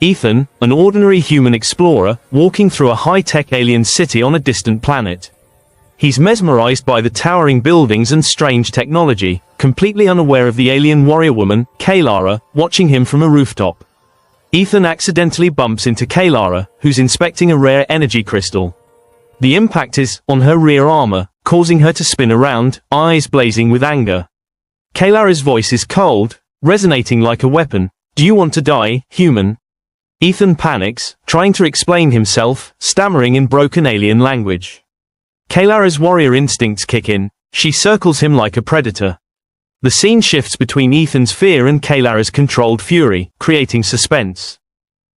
Ethan, an ordinary human explorer, walking through a high-tech alien city on a distant planet. He's mesmerized by the towering buildings and strange technology, completely unaware of the alien warrior woman, Kaylara, watching him from a rooftop. Ethan accidentally bumps into Kaylara, who's inspecting a rare energy crystal. The impact is on her rear armor, causing her to spin around, eyes blazing with anger. Kaylara's voice is cold, resonating like a weapon. "Do you want to die, human?" Ethan panics, trying to explain himself, stammering in broken alien language. Kaylara's warrior instincts kick in. She circles him like a predator. The scene shifts between Ethan's fear and Kaylara's controlled fury, creating suspense.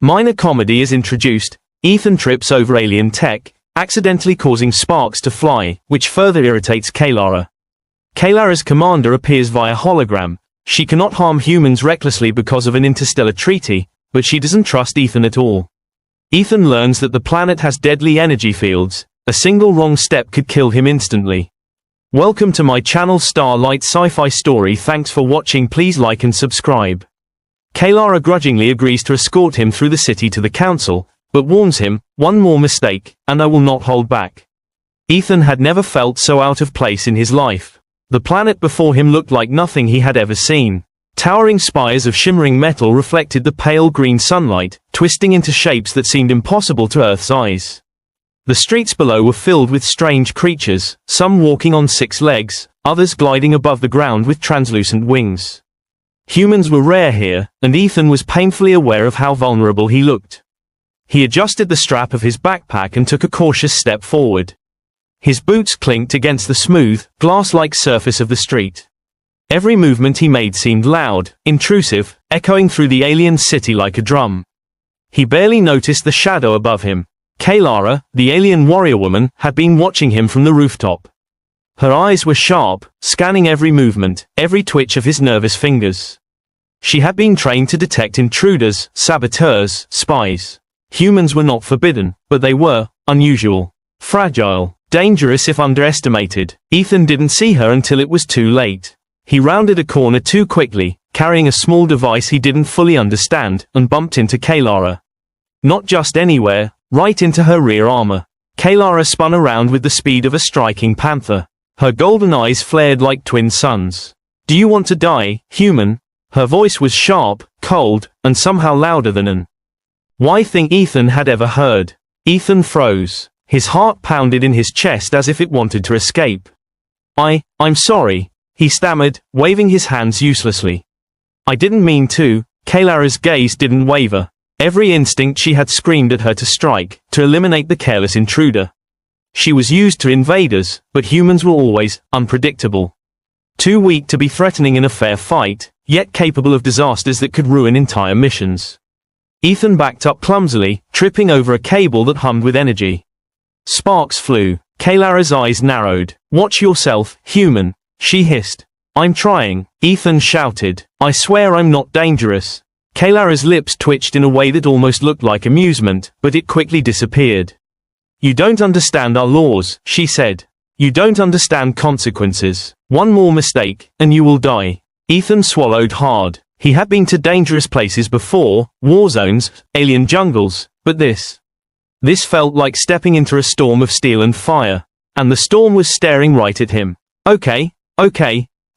Minor comedy is introduced. Ethan trips over alien tech, accidentally causing sparks to fly, which further irritates Kaylara. Kaylara's commander appears via hologram. She cannot harm humans recklessly because of an interstellar treaty, but she doesn't trust Ethan at all. Ethan learns that the planet has deadly energy fields. A single wrong step could kill him instantly. Welcome to my channel Starlight Sci-Fi Story. Thanks for watching. Please like and subscribe. Kaylara grudgingly agrees to escort him through the city to the council, but warns him, "One more mistake, and I will not hold back." Ethan had never felt so out of place in his life. The planet before him looked like nothing he had ever seen. Towering spires of shimmering metal reflected the pale green sunlight, twisting into shapes that seemed impossible to Earth's eyes. The streets below were filled with strange creatures, some walking on 6 legs, others gliding above the ground with translucent wings. Humans were rare here, and Ethan was painfully aware of how vulnerable he looked. He adjusted the strap of his backpack and took a cautious step forward. His boots clinked against the smooth, glass-like surface of the street. Every movement he made seemed loud, intrusive, echoing through the alien city like a drum. He barely noticed the shadow above him. Kaylara, the alien warrior woman, had been watching him from the rooftop. Her eyes were sharp, scanning every movement, every twitch of his nervous fingers. She had been trained to detect intruders, saboteurs, spies. Humans were not forbidden, but they were unusual, fragile, dangerous if underestimated. Ethan didn't see her until it was too late. He rounded a corner too quickly, carrying a small device he didn't fully understand, and bumped into Kaylara. Not just anywhere, right into her rear armor. Kaylara spun around with the speed of a striking panther. Her golden eyes flared like twin suns. "Do you want to die, human?" Her voice was sharp, cold, and somehow louder than an why thing Ethan had ever heard. Ethan froze. His heart pounded in his chest as if it wanted to escape. I'm sorry," he stammered, waving his hands uselessly. "I didn't mean to." Kaylara's gaze didn't waver. Every instinct she had screamed at her to strike, to eliminate the careless intruder. She was used to invaders, but humans were always unpredictable. Too weak to be threatening in a fair fight, yet capable of disasters that could ruin entire missions. Ethan backed up clumsily, tripping over a cable that hummed with energy. Sparks flew. Kaylara's eyes narrowed. "Watch yourself, human," she hissed. "I'm trying," Ethan shouted. "I swear I'm not dangerous." Kaylara's lips twitched in a way that almost looked like amusement, but it quickly disappeared. "You don't understand our laws," she said. "You don't understand consequences. One more mistake, and you will die." Ethan swallowed hard. He had been to dangerous places before, war zones, alien jungles, but this felt like stepping into a storm of steel and fire. And the storm was staring right at him. Okay,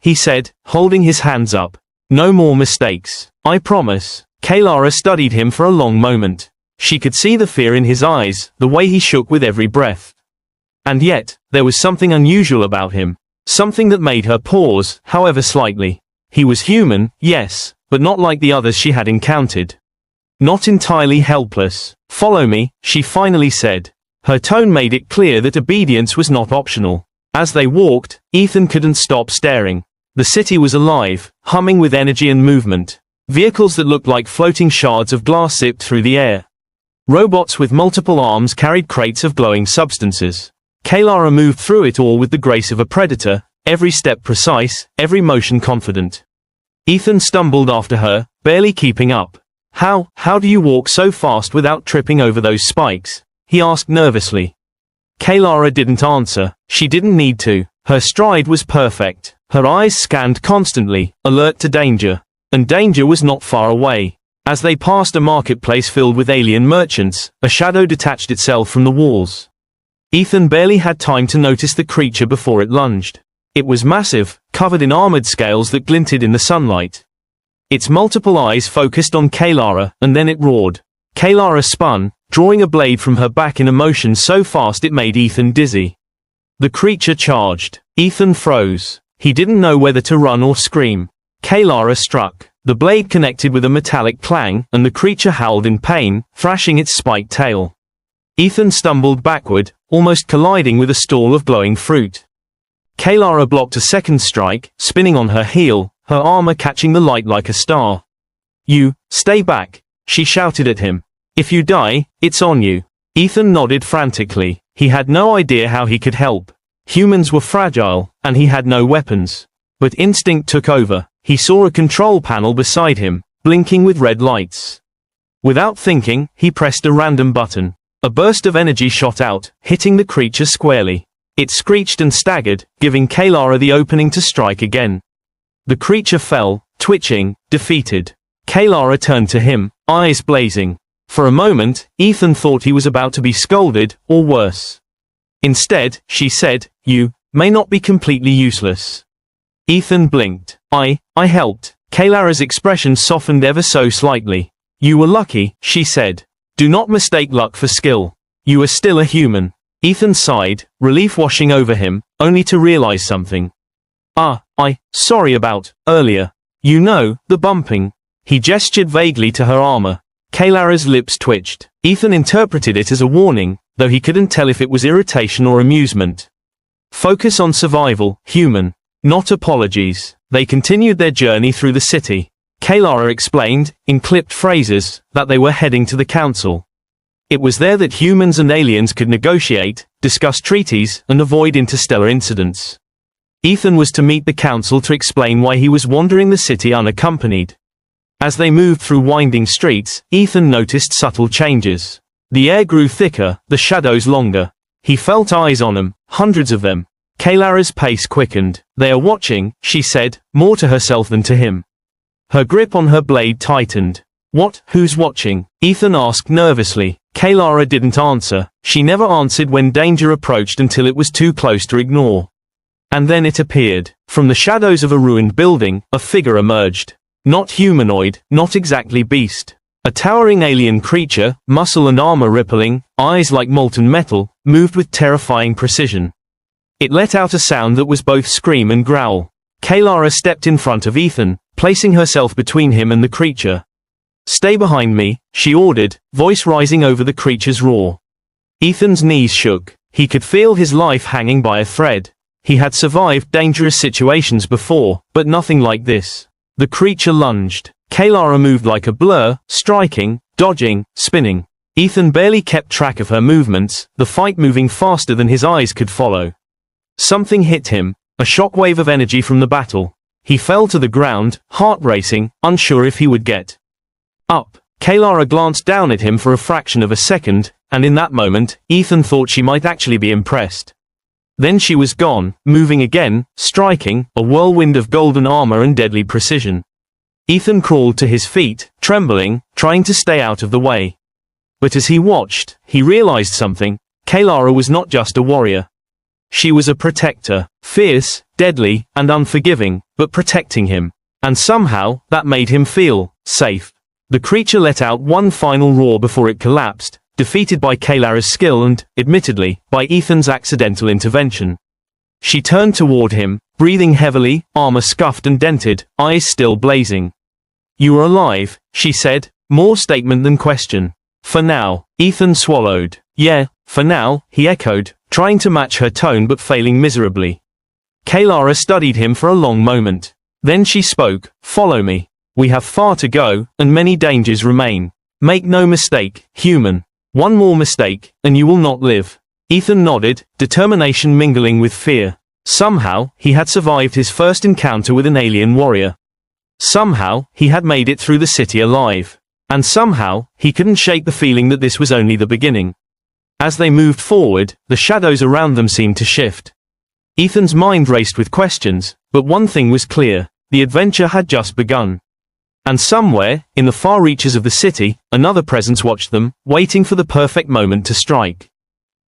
he said, holding his hands up. "No more mistakes. I promise." Kaylara studied him for a long moment. She could see the fear in his eyes, the way he shook with every breath. And yet, there was something unusual about him. Something that made her pause, however slightly. He was human, yes, but not like the others she had encountered. Not entirely helpless. "Follow me," she finally said. Her tone made it clear that obedience was not optional. As they walked, Ethan couldn't stop staring. The city was alive, humming with energy and movement. Vehicles that looked like floating shards of glass zipped through the air. Robots with multiple arms carried crates of glowing substances. Kaylara moved through it all with the grace of a predator, every step precise, every motion confident. Ethan stumbled after her, barely keeping up. How do you walk so fast without tripping over those spikes?" he asked nervously. Kaylara didn't answer. She didn't need to. Her stride was perfect. Her eyes scanned constantly, alert to danger. And danger was not far away. As they passed a marketplace filled with alien merchants, a shadow detached itself from the walls. Ethan barely had time to notice the creature before it lunged. It was massive, covered in armored scales that glinted in the sunlight. Its multiple eyes focused on Kaylara, and then it roared. Kaylara spun, drawing a blade from her back in a motion so fast it made Ethan dizzy. The creature charged. Ethan froze. He didn't know whether to run or scream. Kaylara struck. The blade connected with a metallic clang, and the creature howled in pain, thrashing its spiked tail. Ethan stumbled backward, almost colliding with a stall of glowing fruit. Kaylara blocked a second strike, spinning on her heel, her armor catching the light like a star. "You, stay back," she shouted at him. "If you die, it's on you." Ethan nodded frantically. He had no idea how he could help. Humans were fragile, and he had no weapons. But instinct took over. He saw a control panel beside him, blinking with red lights. Without thinking, he pressed a random button. A burst of energy shot out, hitting the creature squarely. It screeched and staggered, giving Kaylara the opening to strike again. The creature fell, twitching, defeated. Kaylara turned to him, eyes blazing. For a moment, Ethan thought he was about to be scolded, or worse. Instead, she said, "You may not be completely useless." Ethan blinked. I helped." Kaylara's expression softened ever so slightly. "You were lucky," she said. "Do not mistake luck for skill. You are still a human." Ethan sighed, relief washing over him, only to realize something. Sorry about earlier. You know, the bumping." He gestured vaguely to her armor. Kaylara's lips twitched. Ethan interpreted it as a warning, though he couldn't tell if it was irritation or amusement. "Focus on survival, human. Not apologies." They continued their journey through the city. Kaylara explained, in clipped phrases, that they were heading to the council. It was there that humans and aliens could negotiate, discuss treaties, and avoid interstellar incidents. Ethan was to meet the council to explain why he was wandering the city unaccompanied. As they moved through winding streets, Ethan noticed subtle changes. The air grew thicker, the shadows longer. He felt eyes on them, hundreds of them. Kaylara's pace quickened. "They are watching," she said, more to herself than to him. Her grip on her blade tightened. "What? Who's watching?" Ethan asked nervously. Kaylara didn't answer. She never answered when danger approached until it was too close to ignore. And then it appeared. From the shadows of a ruined building, a figure emerged. Not humanoid, not exactly beast. A towering alien creature, muscle and armor rippling, eyes like molten metal, moved with terrifying precision. It let out a sound that was both scream and growl. Kaylara stepped in front of Ethan, placing herself between him and the creature. "Stay behind me," she ordered, voice rising over the creature's roar. Ethan's knees shook. He could feel his life hanging by a thread. He had survived dangerous situations before, but nothing like this. The creature lunged. Kaylara moved like a blur, striking, dodging, spinning. Ethan barely kept track of her movements, the fight moving faster than his eyes could follow. Something hit him, a shockwave of energy from the battle. He fell to the ground, heart racing, unsure if he would get up. Kaylara glanced down at him for a fraction of a second, and in that moment, Ethan thought she might actually be impressed. Then she was gone, moving again, striking, a whirlwind of golden armor and deadly precision. Ethan crawled to his feet, trembling, trying to stay out of the way. But as he watched, he realized something. Kaylara was not just a warrior. She was a protector, fierce, deadly, and unforgiving, but protecting him. And somehow, that made him feel safe. The creature let out one final roar before it collapsed, defeated by Kaylara's skill and, admittedly, by Ethan's accidental intervention. She turned toward him, breathing heavily, armor scuffed and dented, eyes still blazing. "You are alive," she said, more statement than question. "For now." Ethan swallowed. "Yeah, for now," he echoed, trying to match her tone but failing miserably. Kaylara studied him for a long moment. Then she spoke, "Follow me. We have far to go, and many dangers remain. Make no mistake, human. One more mistake, and you will not live." Ethan nodded, determination mingling with fear. Somehow, he had survived his first encounter with an alien warrior. Somehow, he had made it through the city alive. And somehow, he couldn't shake the feeling that this was only the beginning. As they moved forward, the shadows around them seemed to shift. Ethan's mind raced with questions, but one thing was clear: the adventure had just begun. And somewhere, in the far reaches of the city, another presence watched them, waiting for the perfect moment to strike.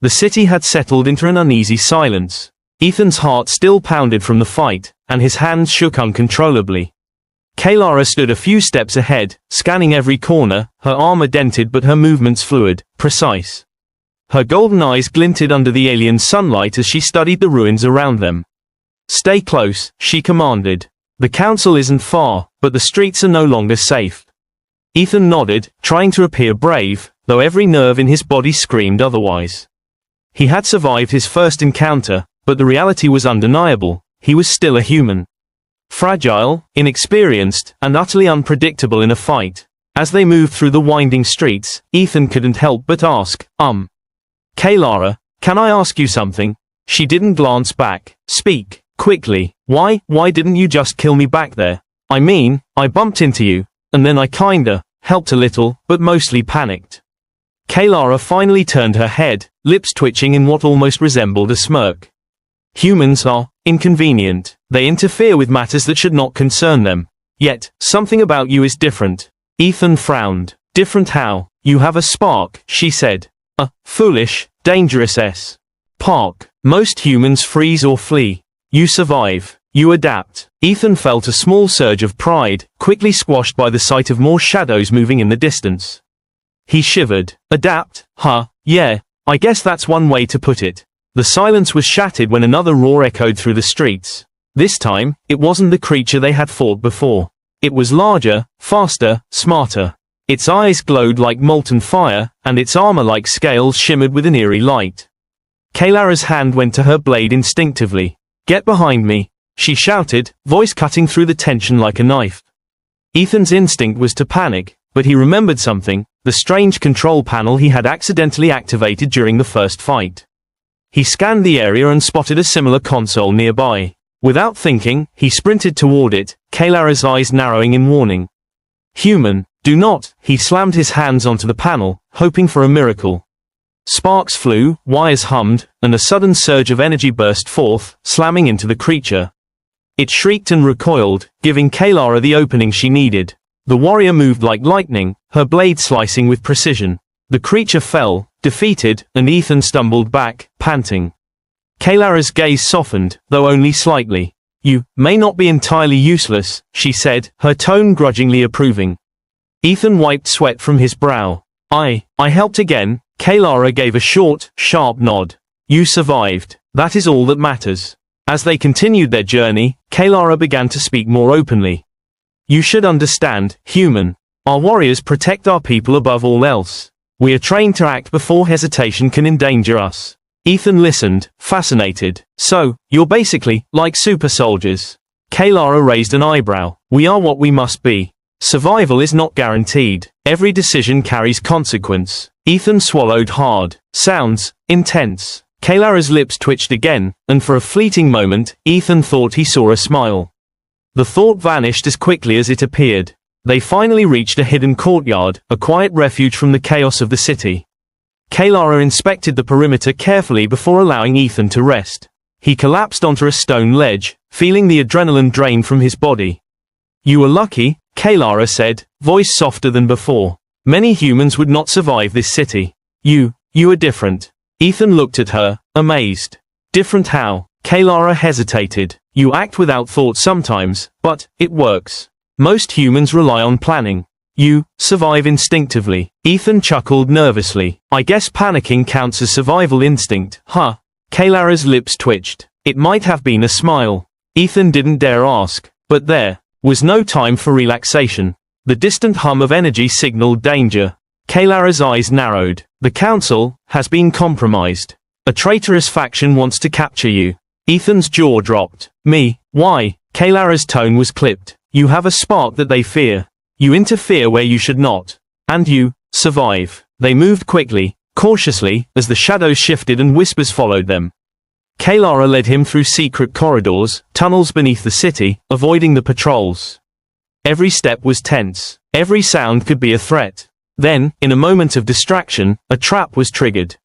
The city had settled into an uneasy silence. Ethan's heart still pounded from the fight, and his hands shook uncontrollably. Kaylara stood a few steps ahead, scanning every corner, her armor dented but her movements fluid, precise. Her golden eyes glinted under the alien sunlight as she studied the ruins around them. "Stay close," she commanded. "The council isn't far, but the streets are no longer safe." Ethan nodded, trying to appear brave, though every nerve in his body screamed otherwise. He had survived his first encounter, but the reality was undeniable. He was still a human. Fragile, inexperienced, and utterly unpredictable in a fight. As they moved through the winding streets, Ethan couldn't help but ask, Kaylara, can I ask you something?" She didn't glance back. "Speak, quickly. Why didn't you just kill me back there? I mean, I bumped into you, and then I kinda helped a little, but mostly panicked." Kaylara finally turned her head, lips twitching in what almost resembled a smirk. "Humans are inconvenient. They interfere with matters that should not concern them. Yet, something about you is different." Ethan frowned. "Different how?" "You have a spark," she said. "A foolish, dangerous spark. Most humans freeze or flee. You survive. You adapt." Ethan felt a small surge of pride, quickly squashed by the sight of more shadows moving in the distance. He shivered. "Adapt? Huh, yeah, I guess that's one way to put it." The silence was shattered when another roar echoed through the streets. This time, it wasn't the creature they had fought before. It was larger, faster, smarter. Its eyes glowed like molten fire, and its armor like scales shimmered with an eerie light. Kaylara's hand went to her blade instinctively. "Get behind me," she shouted, voice cutting through the tension like a knife. Ethan's instinct was to panic, but he remembered something, the strange control panel he had accidentally activated during the first fight. He scanned the area and spotted a similar console nearby. Without thinking, he sprinted toward it, Kaylara's eyes narrowing in warning. "Human, do not." He slammed his hands onto the panel, hoping for a miracle. Sparks flew, wires hummed, and a sudden surge of energy burst forth, slamming into the creature. It shrieked and recoiled, giving Kaylara the opening she needed. The warrior moved like lightning, her blade slicing with precision. The creature fell, defeated, and Ethan stumbled back, panting. Kaylara's gaze softened, though only slightly. "You may not be entirely useless," she said, her tone grudgingly approving. Ethan wiped sweat from his brow. I helped again." Kaylara gave a short, sharp nod. "You survived. That is all that matters." As they continued their journey, Kaylara began to speak more openly. "You should understand, human. Our warriors protect our people above all else. We are trained to act before hesitation can endanger us." Ethan listened, fascinated. "So, you're basically like super soldiers." Kaylara raised an eyebrow. "We are what we must be. Survival is not guaranteed. Every decision carries consequence." Ethan swallowed hard. "Sounds intense." Kaylara's lips twitched again, and for a fleeting moment, Ethan thought he saw a smile. The thought vanished as quickly as it appeared. They finally reached a hidden courtyard, a quiet refuge from the chaos of the city. Kaylara inspected the perimeter carefully before allowing Ethan to rest. He collapsed onto a stone ledge, feeling the adrenaline drain from his body. "You were lucky," Kaylara said, voice softer than before. "Many humans would not survive this city. You are different." Ethan looked at her, amazed. "Different how?" Kaylara hesitated. "You act without thought sometimes, but it works. Most humans rely on planning. You survive instinctively." Ethan chuckled nervously. "I guess panicking counts as survival instinct, huh?" Kaylara's lips twitched. It might have been a smile. Ethan didn't dare ask, but there was no time for relaxation. The distant hum of energy signaled danger. Kaylara's eyes narrowed. "The council has been compromised. A traitorous faction wants to capture you." Ethan's jaw dropped. "Me? Why?" Kaylara's tone was clipped. "You have a spark that they fear. You interfere where you should not. And you survive." They moved quickly, cautiously, as the shadows shifted and whispers followed them. Kaylara led him through secret corridors, tunnels beneath the city, avoiding the patrols. Every step was tense. Every sound could be a threat. Then, in a moment of distraction, a trap was triggered.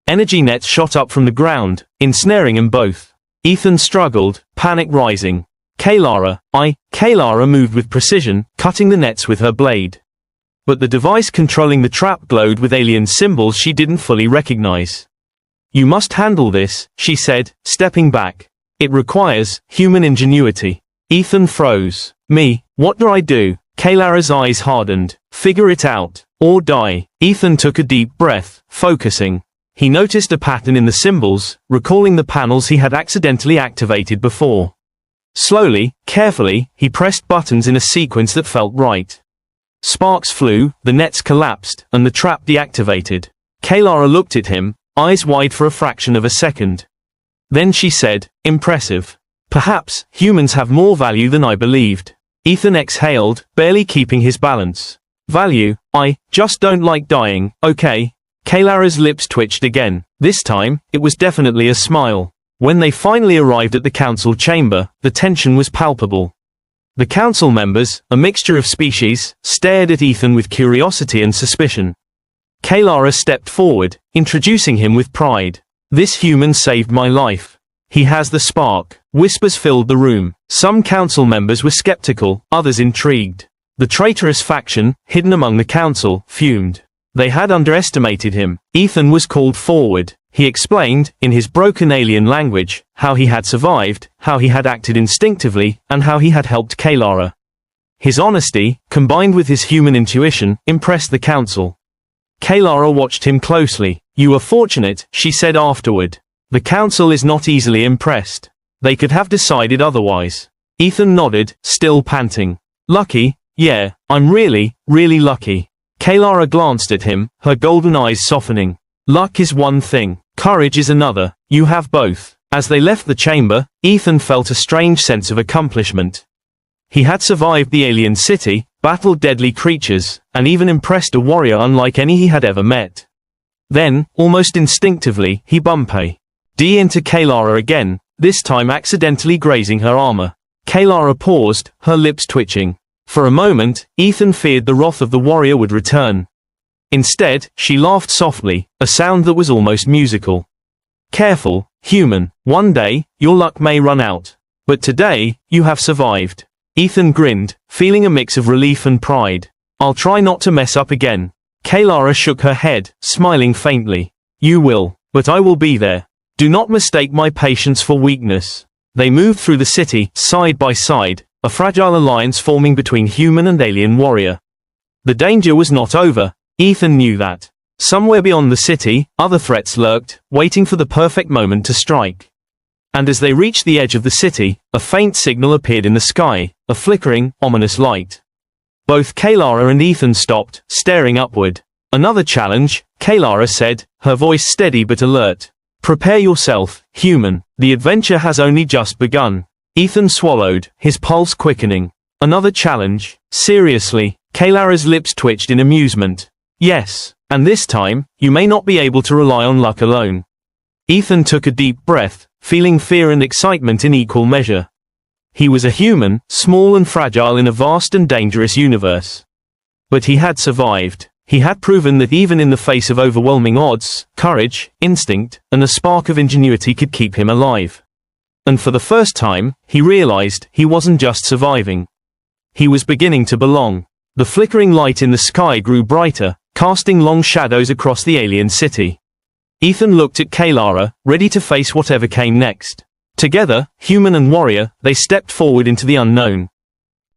Energy nets shot up from the ground, ensnaring them both. Ethan struggled, panic rising. Kaylara, Kaylara moved with precision, cutting the nets with her blade. But the device controlling the trap glowed with alien symbols she didn't fully recognize. You must handle this, she said, stepping back. It requires human ingenuity. Ethan froze. Me, what do I do? Kaylara's eyes hardened. Figure it out, or die. Ethan took a deep breath, focusing. He noticed a pattern in the symbols, recalling the panels he had accidentally activated before. Slowly, carefully, he pressed buttons in a sequence that felt right. Sparks flew, the nets collapsed, and the trap deactivated. Kaylara looked at him, eyes wide for a fraction of a second. Then she said, impressive. Perhaps, humans have more value than I believed. Ethan exhaled, barely keeping his balance. Value? I just don't like dying, okay? Kaylara's lips twitched again. This time, it was definitely a smile. When they finally arrived at the council chamber, the tension was palpable. The council members, a mixture of species, stared at Ethan with curiosity and suspicion. Kaylara stepped forward, introducing him with pride. This human saved my life. He has the spark. Whispers filled the room. Some council members were skeptical, others intrigued. The traitorous faction, hidden among the council, fumed. They had underestimated him. Ethan was called forward. He explained, in his broken alien language, how he had survived, how he had acted instinctively, and how he had helped Kaylara. His honesty, combined with his human intuition, impressed the council. Kaylara watched him closely. You were fortunate, she said afterward. The council is not easily impressed. They could have decided otherwise. Ethan nodded, still panting. Lucky? Yeah, I'm really, really lucky. Kaylara glanced at him, her golden eyes softening. Luck is one thing. Courage is another. You have both. As they left the chamber, Ethan felt a strange sense of accomplishment. He had survived the alien city, battled deadly creatures, and even impressed a warrior unlike any he had ever met. Then, almost instinctively, he bumped into Kaylara again, this time accidentally grazing her armor. Kaylara paused, her lips twitching. For a moment, Ethan feared the wrath of the warrior would return. Instead, she laughed softly, a sound that was almost musical. Careful, human. One day, your luck may run out. But today, you have survived. Ethan grinned, feeling a mix of relief and pride. I'll try not to mess up again. Kaylara shook her head, smiling faintly. You will, but I will be there. Do not mistake my patience for weakness. They moved through the city, side by side, a fragile alliance forming between human and alien warrior. The danger was not over. Ethan knew that. Somewhere beyond the city, other threats lurked, waiting for the perfect moment to strike. And as they reached the edge of the city, a faint signal appeared in the sky, a flickering, ominous light. Both Kaylara and Ethan stopped, staring upward. Another challenge, Kaylara said, her voice steady but alert. Prepare yourself, human. The adventure has only just begun. Ethan swallowed, his pulse quickening. Another challenge? Seriously? Kaylara's lips twitched in amusement. Yes, and this time, you may not be able to rely on luck alone. Ethan took a deep breath, feeling fear and excitement in equal measure. He was a human, small and fragile in a vast and dangerous universe. But he had survived. He had proven that even in the face of overwhelming odds, courage, instinct, and a spark of ingenuity could keep him alive. And for the first time, he realized he wasn't just surviving. He was beginning to belong. The flickering light in the sky grew brighter, casting long shadows across the alien city. Ethan looked at Kaylara, ready to face whatever came next. Together, human and warrior, they stepped forward into the unknown.